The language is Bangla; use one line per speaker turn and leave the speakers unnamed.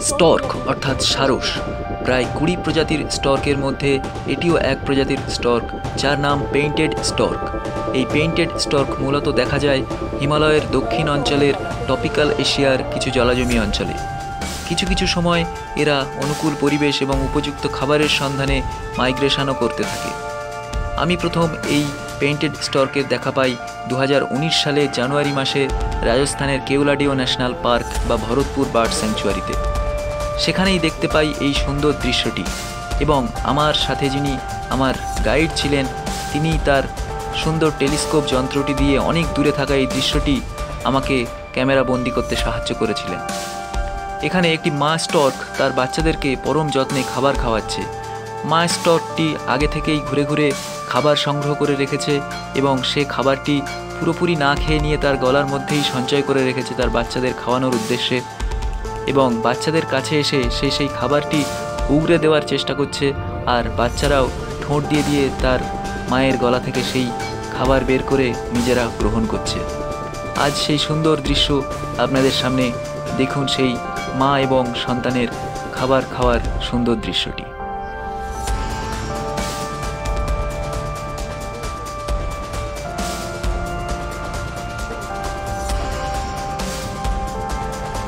স্টর্ক অর্থাৎ সারস প্রায় 20 প্রজাতির স্টর্কের মধ্যে এটিও এক প্রজাতির স্টর্ক, যার নাম পেইন্টেড স্টর্ক। এই পেইন্টেড স্টর্ক মূলত দেখা যায় হিমালয়ের দক্ষিণ অঞ্চলের টপিক্যাল এশিয়ার কিছু জলাজমি অঞ্চলে। কিছু কিছু সময় এরা অনুকূল পরিবেশ এবং উপযুক্ত খাবারের সন্ধানে মাইগ্রেশনও করতে থাকে। আমি প্রথম এই পেইন্টেড স্টর্কের দেখা পাই 2019 সালে জানুয়ারি মাসে রাজস্থানের কেওলাডিও ন্যাশনাল পার্ক বা ভরতপুর বার্ড স্যাংচুয়ারিতে। সেখানেই দেখতে পাই এই সুন্দর দৃশ্যটি, এবং আমার সাথে যিনি আমার গাইড ছিলেন তিনি তার সুন্দর টেলিস্কোপ যন্ত্রটি দিয়ে অনেক দূরে থাকা এই দৃশ্যটি আমাকে ক্যামেরা বন্দি করতে সাহায্য করেছিলেন। এখানে একটি মা স্টর্ক তার বাচ্চাদেরকে পরম যত্নে খাবার খাওয়াচ্ছে। মা স্টর্কটি আগে থেকেই ঘুরে ঘুরে খাবার সংগ্রহ করে রেখেছে এবং সে খাবারটি পুরোপুরি না খেয়ে নিয়ে তার গলার মধ্যেই সঞ্চয় করে রেখেছে তার বাচ্চাদের খাওয়ানোর উদ্দেশ্যে, এবং বাচ্চাদের কাছে এসে সে সেই খাবারটি উগরে দেওয়ার চেষ্টা করছে, আর বাচ্চারাও ঠোঁট দিয়ে দিয়ে তার মায়ের গলা থেকে সেই খাবার বের করে নিজেরা গ্রহণ করছে। আজ সেই সুন্দর দৃশ্য আপনাদের সামনে দেখুন, সেই মা এবং সন্তানের খাবার খাওয়ার সুন্দর দৃশ্যটি।